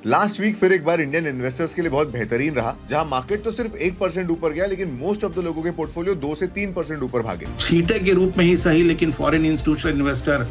Last week फिर एक बार Indian investors के लिए बहुत बेहतरीन रहा, जहां मार्केट तो सिर्फ 1% ऊपर गया, लेकिन मोस्ट ऑफ द लोगों के पोर्टफोलियो 2 से 3% ऊपर भागे। छींटे के रूप में ही सही, लेकिन फॉरेन इंस्टीट्यूशनल इन्वेस्टर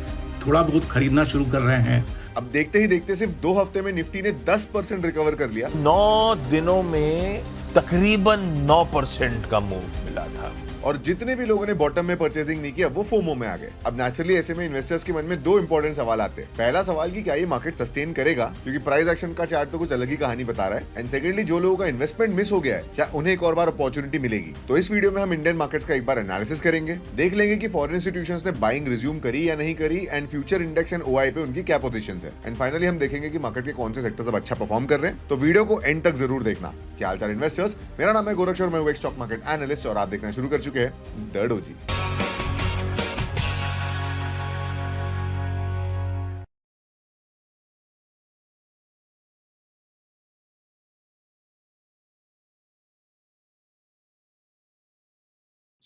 थोड़ा बहुत खरीदना शुरू कर रहे हैं। अब देखते ही देखते सिर्फ 2 हफ्ते में निफ्टी ने 10% रिकवर कर लिया। 9 दिनों में तकरीबन 9% का मूव मिला था। और जितने भी लोगों ने बॉटम में परचेजिंग नहीं किया वो फोमो में आ गए। अब नेचुरली ऐसे में इन्वेस्टर्स के मन में 2 इंपॉर्टेंट सवाल आते हैं। पहला सवाल कि क्या ये मार्केट सस्टेन करेगा, क्योंकि प्राइस एक्शन का चार्ट तो कुछ अलग ही कहानी बता रहा है। एंड सेकेंडली, जो लोगों का इन्वेस्टमेंट मिस हो गया है, क्या उन्हें एक और बार अपॉर्चुनिटी मिलेगी? तो इस वीडियो में हम इंडियन मार्केट्स का एक बार एनालिसिस करेंगे, देख लेंगे कि फॉरेन इंस्टीट्यूशंस ने बाइंग रिज्यूम करी या नहीं करी, and future index and OI पे उनकी क्या पोजीशन है। एंड फाइनली हम देखेंगे कि मार्केट के कौन से सेक्टर्स अब अच्छा परफॉर्म कर रहे हैं। तो वीडियो को एंड तक जरूर देखना। क्या हाल चाल इन्वेस्टर्स, मेरा नाम है गोरक्ष और मैं हूं एक स्टॉक मार्केट एनालिस्ट, और आप देखना शुरू कर चुके हैं द डोजी।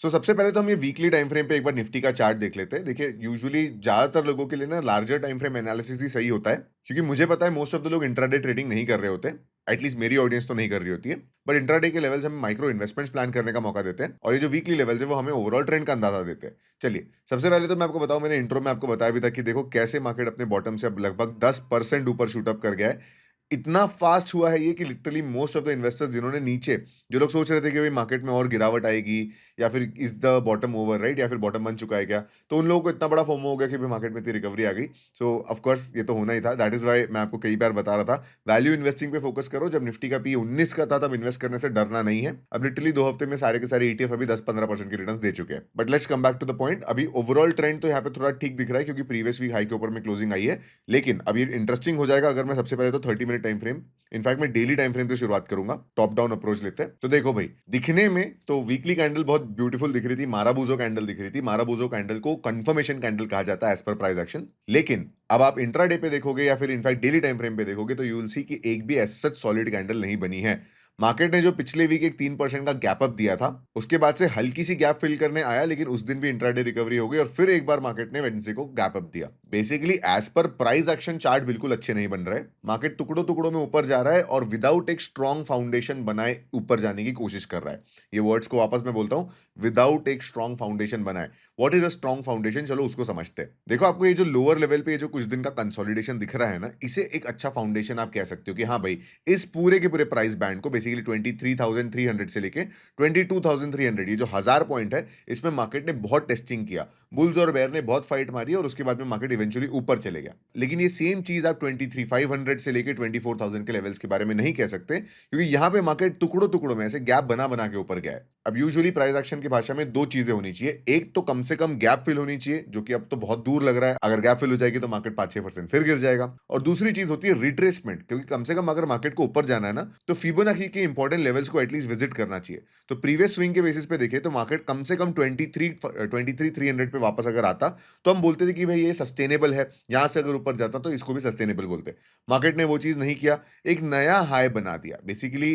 सबसे पहले तो हम ये वीकली टाइम फ्रेम पे एक बार निफ्टी का चार्ट देख लेते हैं। देखिए, यूजुअली ज्यादातर लोगों के लिए ना लार्जर टाइम फ्रेम एनालिसिस ही सही होता है, क्योंकि मुझे पता है मोस्ट ऑफ द लोग इंट्राडे ट्रेडिंग नहीं कर रहे होते। एटलीस्ट मेरी ऑडियंस तो नहीं कर रही होती है। बट इंट्राडे के लेवल्स हमें माइक्रो इन्वेस्टमेंट्स प्लान करने का मौका देते हैं, और ये जो वीकली लेवल्स है वो हमें ओवरऑल ट्रेंड का अंदाजा देते हैं। चलिए, सबसे पहले तो मैं आपको बताऊं, मैंने इंट्रो में आपको बताया भी था कि देखो कैसे मार्केट अपने बॉटम से अब लगभग 10% ऊपर शूट अप कर गया है। इतना फास्ट हुआ है ये कि literally most of the investors जिन्होंने नीचे, जो लोग सोच रहे थे कि भाई मार्केट में और गिरावट आएगी या फिर is the bottom over, right, या फिर बॉटम बन चुका है क्या, तो उन लोगों को इतना बड़ा फोमो हो गया कि भाई मार्केट में इतनी रिकवरी आ गई। सो ऑफ कोर्स ये तो होना ही था। दैट इज वाई मैं आपको कई बार बता रहा था, वैल्यू इन्वेस्टिंग पे फोकस करो। जब निफ्टी का पी 19 का था तब इन्वेस्ट करने से डरना नहीं है। अब लिटरली 2 हफ्ते में सारे के सारे ईटीएफ अभी 10-15% के रिटर्न दे चुके हैं। But let's come back to the point. अभी ओवरऑल ट्रेंड तो यहाँ पे थोड़ा ठीक दिख रहा है, क्योंकि प्रीवियस वीक हाई के ऊपर में क्लोजिंग आई है। लेकिन अब ये इंटरेस्टिंग हो जाएगा अगर मैं सबसे पहले तो 30 मिनट टाइम फ्रेम, इनफैक्ट मैं डेली टाइम फ्रेम से शुरुआत करूंगा। टॉप डाउन अप्रोच लेते हैं। तो देखो भाई, दिखने में तो वीकली कैंडल बहुत ब्यूटीफुल दिख रही थी, माराबूजो कैंडल दिख रही थी। माराबूजो कैंडल को कंफर्मेशन कैंडल कहा जाता है एज पर प्राइस एक्शन। लेकिन अब आप इंट्राडे पे देखोगे या फिर इनफैक्ट डेली टाइम फ्रेम पे देखोगे तो यू विल सी कि एक भी एज सच सॉलिड कैंडल नहीं बनी है। मार्केट ने जो पिछले वीक एक 3% का गैप अप दिया था, उसके बाद से हल्की सी गैप फिल करने आया, लेकिन उस दिन भी इंट्राडे रिकवरी हो गई और फिर एक बार मार्केट ने वेडनेसडे को गैप अप दिया। Basically as per price action chart बिल्कुल अच्छे नहीं बन रहे। मार्केट टुकड़ों टुकड़ों में ऊपर जा रहा है और विदाउट एक स्ट्रॉन्ग फाउंडेशन बनाए ऊपर जाने की कोशिश कर रहा है। ये वर्ड्स को वापस मैं बोलता हूं, विदाउट एक स्ट्रॉन्ग फाउंडेशन बनाए। What is a strong foundation, चलो उसको समझते हैं। देखो, आपको ये जो लोअर लेवल पे ये जो कुछ दिन का कंसोलिडेशन दिख रहा है ना, इसे एक अच्छा फाउंडेशन आप कह सकते हो कि हाँ भाई, इस पूरे के पूरे प्राइस बैंड को बेसिकली 23,300 से लेके 22,300, ये जो 1000 पॉइंट है, इसमें मार्केट ने बहुत टेस्टिंग किया। बुल्स और बेयर ने बहुत फाइट मारी और उसके बाद में मार्केट इवेंचुअली ऊपर चले गया। लेकिन ये सेम चीज आप 23,500 से लेके 24,000 के लेवल्स के बारे में नहीं कह सकते, क्योंकि यहां पे मार्केट टुकड़ों टुकड़ों में ऐसे गैप बना बना के ऊपर गया है। अब यूजुअली प्राइस एक्शन की भाषा में 2 चीजें होनी चाहिए। एक तो कम से कम गैप फिल होनी चाहिए, जो कि अब तो बहुत दूर लग रहा है। अगर गैप फिल हो जाएगी तो मार्केट 5-6% फिर गिर जाएगा। और दूसरी चीज होती है रिट्रेसमेंट, क्योंकि कम से कम अगर मार्केट को ऊपर जाना है ना, तो फिबोनाची के इंपॉर्टेंट लेवल्स को एटलीस्ट विजिट करना चाहिए। तो प्रीवियस स्विंग के बेसिस पे देखें तो मार्केट कम से कम 23,300 पे वापस अगर आता तो हम बोलते थे कि भाई ये सस्टेनेबल है। यहां से अगर ऊपर जाता तो इसको भी सस्टेनेबल बोलते। मार्केट ने वो चीज नहीं किया, एक नया हाई बना दिया। बेसिकली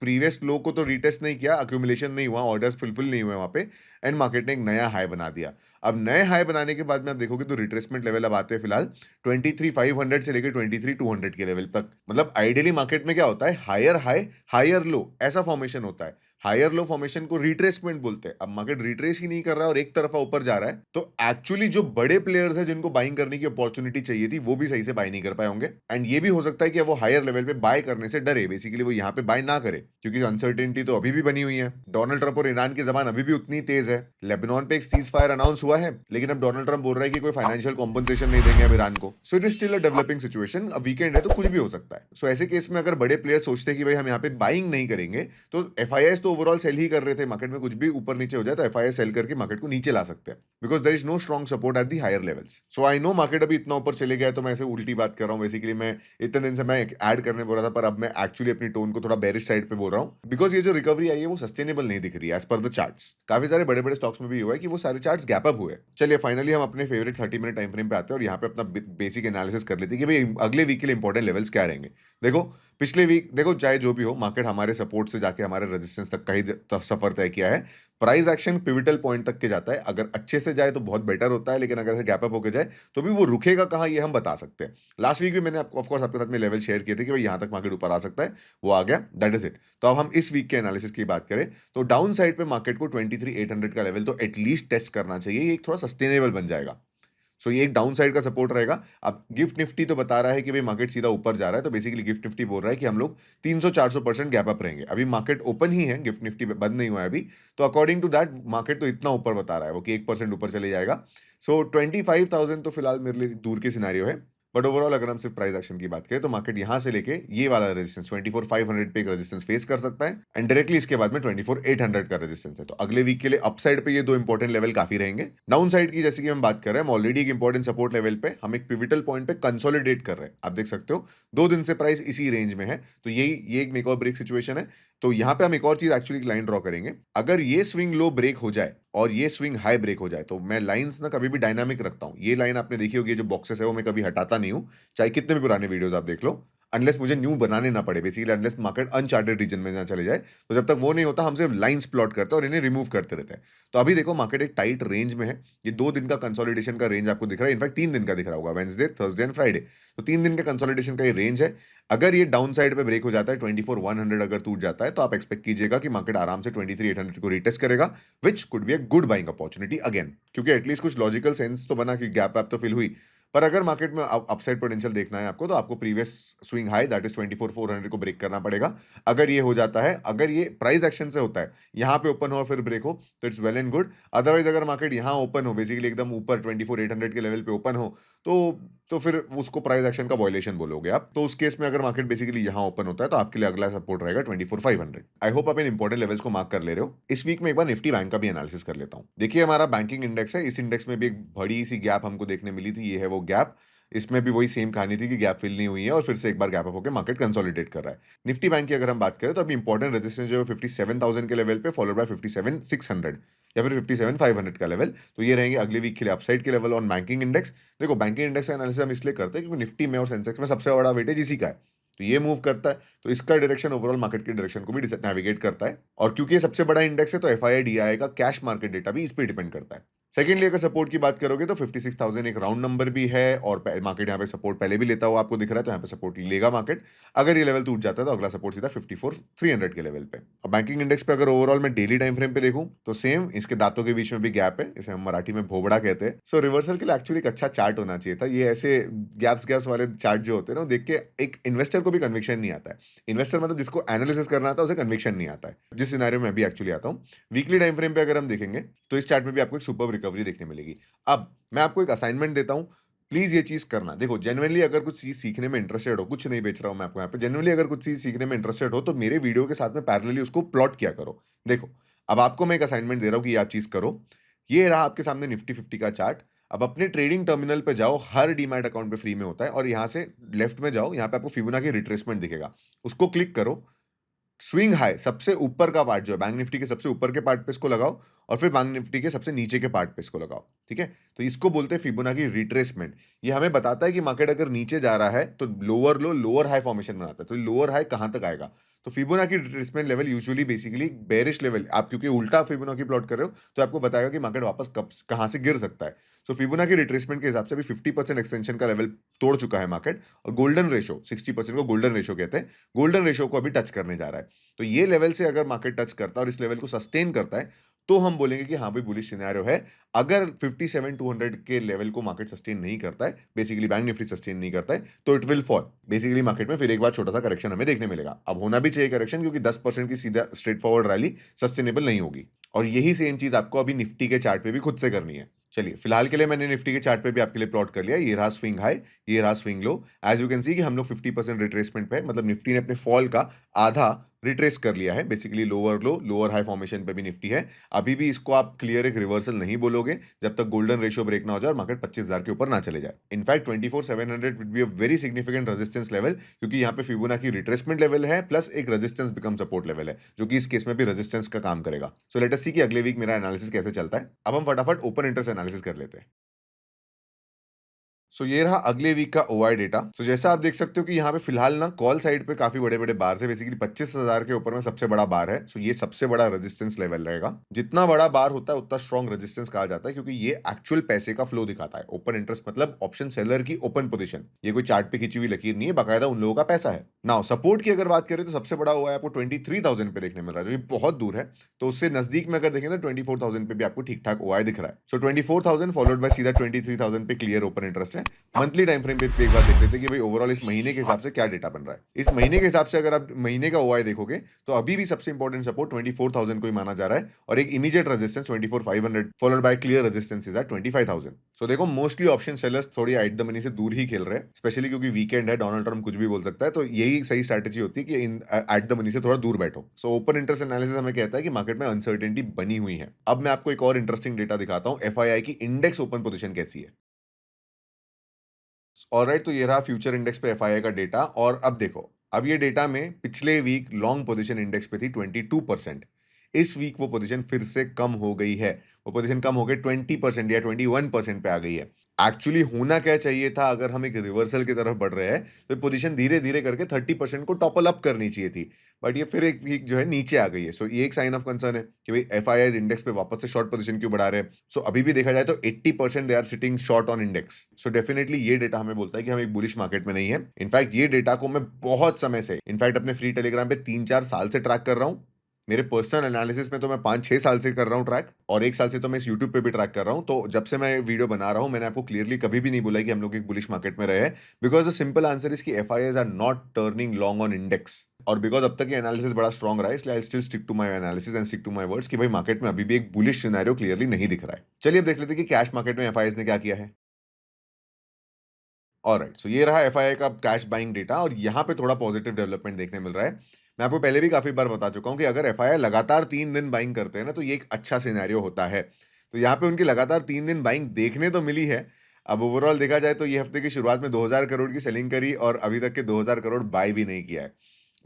प्रीवियस लो को तो रीटेस्ट नहीं किया, अक्यूमुलेशन नहीं हुआ, ऑर्डर्स फुलफिल नहीं हुए वहां पे, एंड मार्केट ने एक नया हाई बना दिया। अब नए हाई बनाने के बाद में आप देखोगे तो रिट्रेसमेंट लेवल अब आते हैं फिलहाल 23,500 से लेकर 23,200 के लेवल तक। मतलब आइडियली मार्केट में क्या होता है, हायर हाई हायर लो ऐसा फॉर्मेशन होता है। हायर लो फॉर्मेशन को रिट्रेसमेंट बोलते हैं। अब मार्केट रिट्रेस ही नहीं कर रहा है और एक तरफा ऊपर जा रहा है, तो एक्चुअली जो बड़े प्लेयर्स हैं जिनको बाइंग करने की अपॉर्चुनिटी चाहिए थी, वो भी सही से बाय नहीं कर पाए होंगे। एंड ये भी हो सकता है कि वो हायर लेवल पे बाय करने से डरे, बेसिकली वो यहाँ पे बाय ना करे, क्योंकि अनसर्टेनिटी तो अभी भी बनी हुई है। डोनाल्ड ट्रंप और ईरान की जबान अभी भी उतनी तेज है। लेबनान पे एक सीज फायर अनाउंस हुआ है, लेकिन अब डोनाल्ड ट्रंप बोल रहा है कि कोई फाइनेंशियल कॉम्पनसेशन नहीं देंगे अब ईरान को। So it is still a developing situation. अब वीकेंड है तो कुछ भी हो सकता है। सो ऐसे केस में अगर बड़े प्लेयर सोचते हैं कि भाई हम यहाँ पे बाइंग नहीं करेंगे, तो एफआईआईस तो ओवरऑल सेल ही कर रहे थे। मार्केट में कुछ भी ऊपर नीचे हो जाए तो एफआईआई सेल करके मार्केट को नीचे ला सकते हैं, because there is no strong support at the higher levels. So I know market अभी इतना ऊपर चले गया, तो मैं ऐसे उल्टी बात कर रहा हूँ। बेसिकली मैं इतने दिन से मैं ऐड करने बोल रहा था, पर अब मैं एक्चुअली अपनी टोन को थोड़ा बेरिश साइड पे बोल रहा हूँ, बिकॉज ये जो रिकवरी आई है वो सस्टेनेबल नहीं दिख रही है एज पर द चार्ट्स। काफी सारे बड़े बड़े स्टॉक्स में भी हुआ है कि वो सारे चार्ट्स गैप अप हुए। चलिए फाइनली हम अपने फेवरेट 30 मिनट टाइम फ्रेम पे आते हैं और यहाँ पे अपना बेसिक एनालिसिस कर लेते हैं कि भाई अगले वीक के लिए इंपॉर्टेंट लेवल्स क्या रहेंगे। देखो, पिछले वीक देखो, चाहे जो भी हो, मार्केट हमारे सपोर्ट से जाके हमारे रेजिस्टेंस तक का ही सफर तय किया है। प्राइस एक्शन पिवटल पॉइंट तक के जाता है, अगर अच्छे से जाए तो बहुत बेटर होता है, लेकिन अगर गैप अप होके जाए तो भी वो रुकेगा कहाँ ये हम बता सकते हैं। लास्ट वीक भी मैंने ऑफ कोर्स आपके साथ में लेवल शेयर किए थे कि भाई यहाँ तक मार्केट ऊपर आ सकता है, वो आ गया, दैट इज इट। तो अब हम इस वीक के एनालिसिस की बात करें तो डाउन साइड पे मार्केट को 23,800 का लेवल तो एटलीस्ट टेस्ट करना चाहिए, ये एक थोड़ा सस्टेनेबल बन जाएगा। सो ये एक डाउन साइड का सपोर्ट रहेगा। अब गिफ्ट निफ्टी तो बता रहा है कि भाई मार्केट सीधा ऊपर जा रहा है, तो बेसिकली गिफ्ट निफ्टी बोल रहा है कि हम लोग 300-400% गैप अप रहेंगे। अभी मार्केट ओपन ही है, गिफ्ट निफ्टी बंद नहीं हुआ है अभी, तो अकॉर्डिंग टू दैट मार्केट तो इतना ऊपर बता रहा है वो कि 1% ऊपर चले जाएगा। सो 25,000 तो फिलहाल मेरे लिए दूर की सिनेरियो है, बट ओवरऑल अगर हम सिर्फ प्राइस एक्शन की बात करें तो मार्केट यहां से लेके ये वाला रेजिस्टेंस 24,500 पे एक रेजिस्टेंस फेस कर सकता है, एंड डायरेक्टली इसके बाद में 24,800 का रेजिस्टेंस है। तो अगले वीक के लिए अपसाइड पे ये दो इंपॉर्टेंट लेवल काफी रहेंगे। डाउन साइड की जैसे कि हम बात कर रहे हैं, हम ऑलरेडी एक इंपॉर्टेंट सपोर्ट लेवल पे हम एक पिविटल पॉइंट पे कंसोलिडेट कर रहे हैं। आप देख सकते हो 2 दिन से प्राइस इसी रेंज में है, तो ये एक मेक और ब्रेक सिचुएशन है। तो यहाँ पे हम एक और चीज एक्चुअली लाइन ड्रॉ करेंगे, अगर ये स्विंग लो ब्रेक हो जाए और ये स्विंग हाई ब्रेक हो जाए, तो मैं लाइंस ना कभी भी डायनामिक रखता हूँ। ये लाइन आपने देखी होगी, जो बॉक्सेस है वो मैं कभी हटाता नहीं हूँ, चाहे कितने भी पुराने वीडियोस आप देख लो, अनलेस मुझे न्यू बनाने ना पड़े, basically unless market uncharted region में ना चले जाए, तो जब तक वो नहीं होता हम सिर्फ लाइंस प्लॉट करते हैं और इन्हें रिमूव करते रहते हैं। तो अभी देखो मार्केट एक टाइट रेंज में है, ये 2 दिन का कंसोलिडेशन का रेंज आपको दिख रहा है, इनफैक्ट 3 दिन का दिख रहा होगा, वेंसडे, थर्सडे एंड फ्राइडे। तो 3 दिन के कंसोलिडेशन का ये रेंज है। अगर ये डाउन साइड पे ब्रेक हो जाता है, 24,100 अगर टूट जाता है, तो आप एक्सपेक्ट कीजिएगा कि मार्केट आराम से 23,800 को रिटेस्ट करेगा, which could be a good buying opportunity again, क्योंकि एटलीस्ट कुछ लॉजिकल सेंस तो बना कि गैप वैप तो फिल हुई। पर अगर मार्केट में अपसाइड पोटेंशियल देखना है आपको, तो आपको previous swing high that is 24,400 को ब्रेक करना पड़ेगा। अगर ये हो जाता है, अगर ये प्राइस एक्शन से होता है, यहाँ पे ओपन हो और फिर ब्रेक हो, तो it's well and good. Otherwise अगर मार्केट यहाँ ओपन हो, बेसिकली एकदम ऊपर 24,800 के लेवल पे ओपन हो, तो फिर उसको प्राइस एक्शन का वॉयलेशन बोलोगे आप। तो उस केस में अगर मार्केट बेसिकली यहाँ ओपन होता है, तो आपके लिए अगला सपोर्ट रहेगा 24,500। आई होप आप इन इंपॉर्टेंट लेवल्स को मार्क कर ले रहे हो। इस वीक में एक बार निफ्टी बैंक का भी एनालिसिस कर लेता हूँ। देखिए हमारा बैंकिंग इंडेक्स है, इस इंडेक्स में भी एक बड़ी सी गैप हमको देखने मिली थी, ये है वो गैप। इसमें भी वही सेम कहानी थी कि गैप फिल नहीं हुई है और फिर से एक बार गैप अप होकर मार्केट कंसोलिडेट कर रहा है। निफ्टी बैंक की अगर हम बात करें तो अभी इंपॉर्टेंट रेजिस्टेंस जो है 57,000 के लेवल पे, फॉलोड बाय 57,600 या फिर 57,500 का लेवल। तो ये रहेंगे अगले वीक के लिए अपसाइड के लेवल ऑन बैंकिंग इंडेक्स। देखो बैंकिंग इंडेक्स का एनालिसिस हम इसलिए करते हैं क्योंकि निफ्टी में और सेंसेक्स में सबसे बड़ा वेटेज इसी का है, तो ये मूव करता है, तो इसका डायरेक्शन ओवरऑल मार्केट के डायरेक्शन को भी नेविगेट करता है। और क्योंकि ये सबसे बड़ा इंडेक्स है, तो एफआईआई डीआईआई का कैश मार्केट डेटा भी इस पे डिपेंड करता है। सेकेंडली अगर सपोर्ट की बात करोगे तो 56,000 एक राउंड नंबर भी है, और मार्केट यहाँ पे सपोर्ट पहले भी लेता हुआ आपको दिख रहा है, तो यहाँ पे सपोर्ट लेगा मार्केट। अगर ये लेवल टूट जाता है तो अगला सपोर्ट सीधा 54,300 के लेवल पे। और बैंकिंग इंडेक्स पे अगर ओवरऑल मैं डेली टाइम फ्रेम पे देखूं तो सेम, इसके दांतों के बीच में भी गैप है, इसे हम मराठी में भोबड़ा कहते हैं। सो रिवर्सल के लिए एक्चुअली एक अच्छा चार्ट होना चाहिए था। ये ऐसे गैप्स वाले चार्ट जो होते हैं ना, देख के एक इन्वेस्टर को भी कन्विक्शन नहीं आता है। इन्वेस्टर मतलब जिसको एनालिसिस करना आता है, उसे कन्विक्शन नहीं आता है, जिस सिनेरियो में भी एक्चुअली आता हूँ। वीकली टाइम फ्रेम पे अगर हम देखेंगे तो इस चार्ट में भी आपको एक सुपर रिकवरी देखने मिलेगी। अब मैं आपको एक असाइनमेंट देता हूं, प्लीज ये चीज करना। देखो जेन्युइनली अगर कुछ चीज सीखने में इंटरेस्टेड हो, कुछ नहीं बेच रहा हूं मैं आपको यहाँ पे, जेन्युइनली अगर कुछ चीज सीखने में इंटरेस्टेड हो तो मेरे वीडियो के साथ में पैरेलली उसको प्लॉट किया करो। देखो अब आपको मैं एक असाइनमेंट दे रहा हूं कि ये आप चीज करो। ये रहा आपके सामने निफ्टी 50 का चार्ट। अब अपने ट्रेडिंग टर्मिनल पे जाओ, हर डीमैट अकाउंट पे फ्री में होता है, और यहाँ से लेफ्ट में जाओ, यहाँ पे आपको फिबोनाची रिट्रेसमेंट दिखेगा, उसको क्लिक करो। स्विंग हाई सबसे ऊपर का पार्ट जो है बैंक निफ्टी के सबसे ऊपर के पार्ट पे इसको लगाओ, और फिर बैंक निफ्टी के सबसे नीचे के पार्ट पे इसको लगाओ, ठीक है। तो इसको बोलते हैं फिबोनाची रिट्रेसमेंट। ये हमें बताता है कि मार्केट अगर नीचे जा रहा है तो लोअर लो लोअर हाई फॉर्मेशन बनाता है, तो लोअर हाई कहां तक आएगा। तो Fibonacci retracement level usually basically bearish level, आप क्योंकि उल्टा फिबोनाची प्लॉट कर रहे हो तो आपको बताएगा कि मार्केट वापस कब कहां से गिर सकता है। सो फिबोनाची रिट्रेसमेंट के हिसाब से अभी 50% एक्सटेंशन का लेवल तोड़ चुका है मार्केट, और गोल्डन रेशो 60% को गोल्डन रेशो कहते हैं, गोल्डन रेशो को अभी टच करने जा रहा है। तो ये लेवल से अगर मार्केट टच करता है और इस लेवल को सस्टेन करता है, तो हम बोलेंगे कि हाँ भाई बुलिश सिनेरियो है। अगर 57,200 के लेवल को मार्केट सस्टेन नहीं करता है, बेसिकली बैंक निफ्टी सस्टेन नहीं करता है, तो it will fall. Basically market में फिर एक बार छोटा सा करेक्शन हमें देखने मिलेगा। अब होना भी चाहिए करेक्शन, क्योंकि 10% की सीधा स्ट्रेट फॉरवर्ड रैली सस्टेनेबल नहीं होगी। और यही सेम चीज आपको अभी निफ्टी के चार्ट पे भी खुद से करनी है। चलिए फिलहाल के लिए मैंने निफ्टी के चार्ट पे भी आपके लिए प्लॉट कर लिया। ये रहा स्विंग हाई, ये रहा swing low. As you can see कि हम लोग 50% रिट्रेसमेंट पे है, मतलब निफ्टी ने अपने फॉल का आधा रिट्रेस कर लिया है। बेसिकली लोअर लो लोअर हाई फॉर्मेशन पे भी निफ्टी है। अभी भी इसको आप क्लियर एक रिवर्सल नहीं बोलोगे जब तक गोल्डन रेशियो ब्रेक ना हो जाए और मार्केट 25,000 के ऊपर ना चले जाए। In fact 24,700 will be a very significant resistance level, क्योंकि यहाँ पे फिबोनाची रिट्रेसमेंट लेवल है प्लस एक रेजिस्टेंस बिकम सपोर्ट लेवल है, जो कि इस केस में भी रेजिस्टेंस का काम करेगा। सो लेट अस सी कि अगले वीक मेरा एनालिसिस कैसे चलता है। अब हम फटाफट ओपन इंटरेस्ट एनालिसिस कर लेते हैं। सो ये रहा अगले वीक का ओआई डेटा। तो जैसा आप देख सकते हो कि यहाँ पे फिलहाल ना कॉल साइड पे काफी बड़े बड़े बार है, बेसिकली 25,000 के ऊपर में सबसे बड़ा बार है। सो ये सबसे बड़ा रेजिस्टेंस लेवल रहेगा। जितना बड़ा बार होता है उतना स्ट्रॉन्ग रेजिस्टेंस कहा जाता है, क्योंकि ये एक्चुअल पैसे का फ्लो दिखाता है। ओपन इंटरेस्ट मतलब ऑप्शन सेलर की ओपन पोजीशन, ये कोई चार्ट पे खींची हुई लकीर नहीं है, बाकायदा उन लोगों का पैसा है। नाउ सपोर्ट की अगर बात करें तो सबसे बड़ा हुआ है आपको 23,000 पे देखने मिल रहा है, जो कि बहुत दूर है। तो उससे नजदीक में अगर देखें तो 24,000 पे भी आपको ठीक ठाक ओआई दिख रहा है। सो 24,000 फॉलोड बाय सीधा 23,000 पे क्लियर ओपन इंटरेस्ट है। मंथली टाइम फ्रेम पे एक बार देख लेते हैं कि भाई ओवरऑल इस महीने के हिसाब से क्या डेटा बन रहा है। इस महीने के हिसाब से अगर आप महीने का ओआई देखोगे तो अभी भी सबसे इंपॉर्टेंट सपोर्ट 24,000 को ही माना जा रहा है, और एक immediate resistance 24,500 followed by clear resistance is at 25,000। So देखो मोस्टली ऑप्शन सेलर्स थोड़ी एट द मनी से दूर ही खेल रहे हैं, स्पेशली क्योंकि वीकेंड है, डोनाल्ड ट्रम्प कुछ भी बोल सकता है। तो यही सही स्ट्रैटेजी होती है कि एट द मनी से थोड़ा दूर बैठो। सो ओपन इंटरेस्ट एनालिसिस हमें कहता है कि मार्केट में अनसर्टेनिटी बनी हुई है। अब मैं आपको एक और इंटरेस्टिंग डेटा दिखाता हूं, एफआईआई की इंडेक्स ओपन पोजीशन कैसी है। ऑलराइट, तो ये रहा फ्यूचर इंडेक्स पे एफआईआई का डेटा। और अब देखो, अब ये डेटा में पिछले वीक लॉन्ग पोजीशन इंडेक्स पे थी 22%। इस वीक वो पोजीशन फिर से कम हो गई है। वो पोजीशन कम हो गई 20% या 21% पे आ गई है। एक्चुअली होना क्या चाहिए था, अगर हम एक रिवर्सल की तरफ बढ़ रहे हैं तो पोजीशन धीरे धीरे करके 30% को टॉपल अप करनी चाहिए थी, बट ये फिर एक वीक जो है नीचे आ गई है। सो ये एक साइन ऑफ कंसर्न है कि भाई एफआईआई इंडेक्स पे वापस से शॉर्ट पोजीशन क्यों बढ़ा रहे हैं। सो अभी भी देखा जाए तो 80% they are sitting short on index. So definitely ये डेटा हमें बोलता है कि हम एक बुलिश मार्केट में नहीं है। इनफैक्ट ये डेटा को मैं बहुत समय से, इनफैक्ट अपने फ्री टेलीग्राम पे 3-4 साल से ट्रैक कर रहा हूं। मेरे पर्सनल एनालिसिस में तो मैं 5-6 साल से कर रहा हूं ट्रैक, और 1 साल से तो मैं इस यूट्यूब पे भी ट्रैक कर रहा हूं। तो जब से मैं वीडियो बना रहा हूं, मैंने आपको क्लियरली कभी भी नहीं बोला कि हम लोग एक बुलिश मार्केट में रहे हैं, because the simple answer is कि FIIs are not turning long on index. और बिकॉज अब तक ये एनालिसिस बड़ा स्ट्रॉन्ग रहा है, इसलिए I still stick to my analysis and stick to my words कि भाई मार्केट में अभी भी एक बुलिश सिनेरियो क्लियरली नहीं दिख रहा है। चलिए अब देख लेते हैं कि कैश मार्केट में एफआईआईज ने क्या किया है। ऑलराइट, सो ये रहा एफआईआई का कैश बाइंग डेटा, और यहाँ पे थोड़ा पॉजिटिव डेवलपमेंट देखने मिल रहा है। मैं आपको पहले भी काफी बार बता चुका हूँ कि अगर एफआईआई लगातार 3 दिन बाइंग करते हैं ना, तो ये एक अच्छा सिनेरियो होता है। तो यहाँ पे उनकी लगातार 3 दिन बाइंग देखने तो मिली है। अब ओवरऑल देखा जाए तो ये हफ्ते की शुरुआत में 2,000 करोड़ की सेलिंग करी, और अभी तक के 2,000 करोड़ बाय भी नहीं किया है।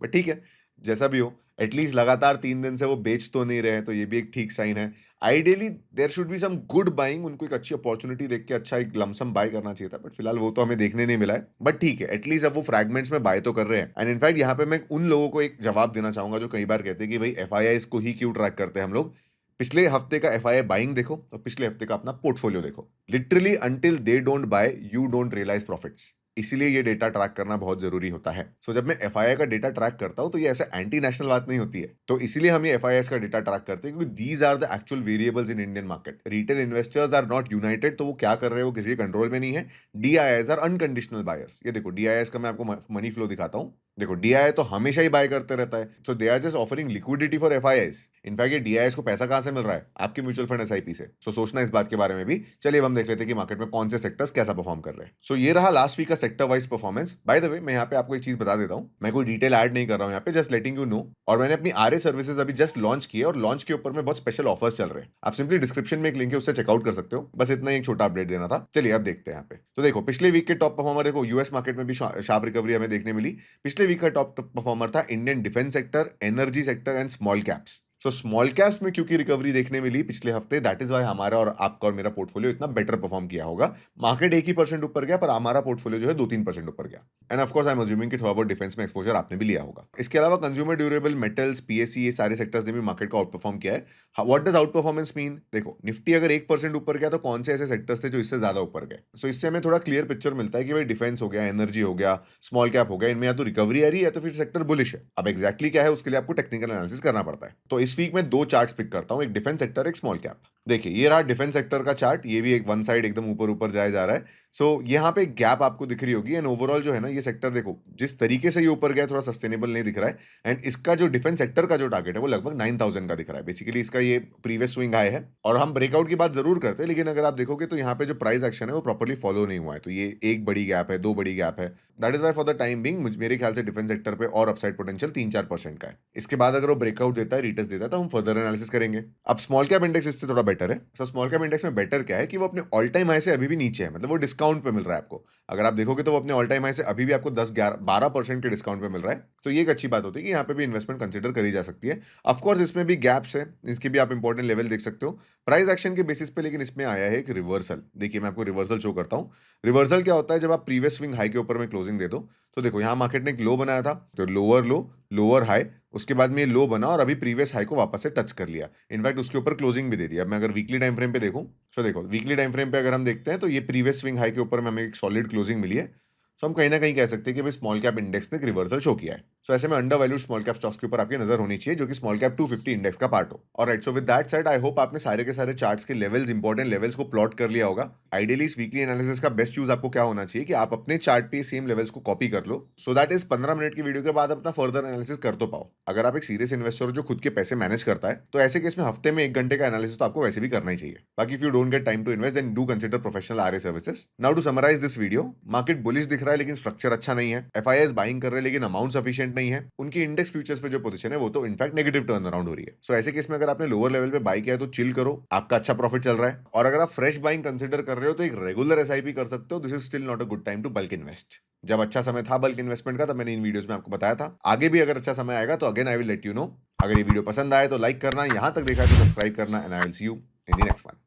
बट ठीक है, जैसा भी हो, एटलीस्ट लगातार 3 दिन से वो बेच तो नहीं रहे, तो ये भी एक ठीक साइन है। Ideally there should be some good buying, उनको एक अच्छी अपॉर्चुनिटी देख के अच्छा एक लमसम बाय करना चाहिए था, बट फिलहाल वो तो हमें देखने नहीं मिला है। बट ठीक है, एटलीस्ट अब वो फ्रैगमेंट्स में बाय तो कर रहे हैं। एंड इनफैक्ट यहाँ पे मैं उन लोगों को एक जवाब देना चाहूंगा जो कई बार कहते हैं कि भाई एफआईआई को ही क्यों ट्रैक करते हैं हम लोग। पिछले हफ्ते का एफआईआई बाइंग देखो और पिछले हफ्ते का अपना पोर्टफोलियो देखो। Literally until they don't buy you don't realise profits. इसीलिए ये डेटा ट्रैक करना बहुत जरूरी होता है। सो जब मैं एफआईआई का डेटा ट्रैक करता हूं तो ये ऐसा एंटी नेशनल बात नहीं होती है। तो इसीलिए हम ये एफआईआई का डेटा ट्रैक करते हैं, क्योंकि these are the actual variables in Indian market. Retail investors are not united, तो वो क्या कर रहे हैं वो किसी कंट्रोल में नहीं है। DIIs are unconditional buyers. ये देखो डीआईआईज का मैं आपको मनी फ्लो दिखाता हूं। देखो डीआईआई तो हमेशा ही बाय करते रहता है, so they are just offering liquidity for FIIs. In fact ये डीआईआईज को पैसा कहां से मिल रहा है? आपके म्यूचुअल फंड एसआईपी से। सो सोचना इस बात के बारे में भी। चलिए अब हम देख लेते हैं कि मार्केट में कौन से सेक्टर्स कैसा परफॉर्म कर रहे हैं। सो ये रहा लास्ट वीक का sector wise performance. By the way, मैं यहाँ पे आपको एक चीज बता देता हूँ, मैं कोई डिटेल ऐड नहीं कर रहा हूँ यहाँ पे, जस्ट लेटिंग यू नो। और मैंने अपनी आरए सर्विसेज अभी जस्ट लॉन्च की है, और लॉन्च के ऊपर में बहुत स्पेशल ऑफर्स चल रहे हैं। आप सिंपली डिस्क्रिप्शन में एक लिंक है, उससे चेकआउट कर सकते हो। बस इतना ही एक छोटा अपडेट देना था। चलिए अब देखते हैं यहाँ पे। तो देखो पिछले वीक के टॉप परफॉर्मर देखो, यूएस मार्केट में भी शार्प रिकवरी हमें देखने मिली। पिछले वीक का टॉप परफॉर्मर था Indian defence sector, energy sector and small caps. So small caps में क्योंकि रिकवरी देखने मिली पिछले हफ्ते, दैट इज वाई हमारा और आपका और मेरा पोर्टफोलियो इतना बेटर परफॉर्म किया होगा। मार्केट 1% ऊपर गया, पर हमारा पोर्टफोलियो जो है 2-3% ऊपर गया। End of course I am assuming कि थोड़ा बहुत डिफेंस में एक्सपोजर आपने भी लिया होगा। इसके अलावा कंज्यूमर ड्यूरेबल, मेटल्स, पीएससी, ये सारे सेक्टर्स ने भी मार्केट को आउट परफॉर्म किया है। What does out performance mean? देखो निफ्टी अगर 1% ऊपर गया तो कौन से ऐसे सेक्टर्स थे जो इससे ज्यादा ऊपर गए? सो इससे हमें थोड़ा क्लियर पिक्चर मिलता है कि भाई डिफेंस हो गया, एनर्जी हो गया, स्मॉल कैप हो गया, इनमें या तो रिकवरी आ रही है या तो फिर सेक्टर बुलिश है। अब एक्जैक्टली क्या है उसके लिए आपको टेक्निकल एनालिसिस करना पड़ता है। तो इस वीक में 2 चार्ट्स पिक करता हूं, एक डिफेंस सेक्टर, एक स्मॉल कैप। देखिए ये रहा डिफेंस सेक्टर का चार्ट, ये भी एक वन साइड एकदम ऊपर ऊपर जाया जा रहा है। सो यहाँ पे गैप आपको दिख रही होगी। एंड ओवरऑल जो है ना, ये सेक्टर देखो जिस तरीके से ये ऊपर गया थोड़ा सस्टेनेबल नहीं दिख रहा है। एंड इसका जो डिफेंस सेक्टर का जो टारगेट है वो लगभग 9,000 का दिख रहा है। बेसिकली इसका ये प्रीवियस स्विंग हाई है, और हम ब्रेकआउट की बात जरूर करते हैं, लेकिन अगर आप देखोगे तो यहाँ पे जो प्राइस एक्शन है वो प्रॉपर्ली फॉलो नहीं हुआ है। तो ये एक बड़ी गैप है, 2 बड़ी गैप है। That is why for the time being मेरे ख्याल से डिफेंस सेक्टर पे और अपसाइड पोटेंशियल 3-4% का है। इसके बाद अगर वो ब्रेकआउट देता है, रिटेस्ट देता है, तो हम फर्दर एनालिसिस करेंगे। अब स्मॉल कैप इंडेक्स इससे थोड़ा बेटर है। सो स्मॉल कैप इंडेक्स में बेटर क्या है कि वो अपने ऑल टाइम हाई से अभी भी नीचे है, मतलब वो डिस्काउंट पे मिल रहा है आपको। अगर आप देखोगे तो वो अपने ऑल टाइम हाई से अभी भी आपको 10-12% के डिस्काउंट पे मिल रहा है, तो ये एक अच्छी बात होती है कि यहाँ पे भी इन्वेस्टमेंट कंसिडर करी जा सकती है। ऑफकोर्स इसमें भी गैप्स है, इसके भी आप इंपॉर्टेंट लेवल देख सकते हो प्राइस एक्शन के बेसिस पे, लेकिन इसमें आया है एक रिवर्सल। देखिए मैं आपको रिवर्सल शो करता हूँ। रिवर्सल क्या होता है, जब आप प्रीवियस स्विंग हाई के ऊपर में क्लोजिंग दे दो, तो देखो यहाँ मार्केट ने एक लो बनाया था, तो लोअर लो, लोअर हाई, उसके बाद में ये लो बना और अभी प्रीवियस हाई को वापस से टच कर लिया। इनफैक्ट उसके ऊपर क्लोजिंग भी दे दिया। अब मैं अगर वीकली टाइम फ्रेम पे देखूं, तो देखो वीकली टाइम फ्रेम पे अगर हम देखते हैं तो ये प्रीवियस स्विंग हाई के ऊपर में हमें एक सॉलिड क्लोजिंग मिली है। सो हम कहीं ना कहीं कह सकते हैं कि भाई स्मॉल कैप इंडेक्स ने एक रिवर्सल शो किया है। सो ऐसे में under valued small cap stocks के ऊपर आपकी नजर होनी चाहिए, जो कि स्मॉल कैप 250 इंडेक्स का पार्ट हो। Alright, so with that said I hope आपने सारे के सारे चार्ट्स के लेवल्स, इंपॉर्टेंट लेवल्स को प्लॉट कर लिया होगा। आइडियली इस वीकली एनालिसिस का बेस्ट यूज आपको क्या होना चाहिए कि आप अपने चार्ट पे सेम लेवल्स को कॉपी कर लो, सो दैट इस 15 मिनट की वीडियो के बाद अपना फर्दर एनालिसिस कर तो पाओ। अगर आप एक सीरियस इन्वेस्टर हो जो खुद के पैसे मैनेज करता है, तो ऐसे केस में हफ्ते में 1 घंटे का एनालिसिस तो आपको वैसे भी करना ही चाहिए। बाकी if you don't get time to invest, then do consider professional RA services. Now to summarise this video, market bullish दिख रहा है लेकिन स्ट्रक्चर अच्छा नहीं है। एफआईआईज बाइंग कर रहे हैं लेकिन अमाउंट सफिशिएंट नहीं है। उनकी इंडेक्स फ्यूचर्स पे जो पोजीशन है वो तो इनफैक्ट नेगेटिव टर्न अराउंड हो रही है। सो ऐसे केस में अगर आपने लोअर लेवल पे बाई किया है तो चिल करो, आपका अच्छा प्रॉफिट चल रहा है। और अगर आप फ्रेश बाइंग कंसिडर कर रहे हो तो एक रेगुलर एसआईपी कर सकते हो। This is still not a good time to bulk invest. जब अच्छा समय था बल्क इन्वेस्टमेंट का, तब मैंने इन वीडियोस में आपको बताया था। आगे भी अगर अच्छा समय आएगा तो again I will let you know. अगर ये वीडियो पसंद आए तो लाइक करना, यहां तक देखा है तो सब्सक्राइब करना, and I will see you in the next one.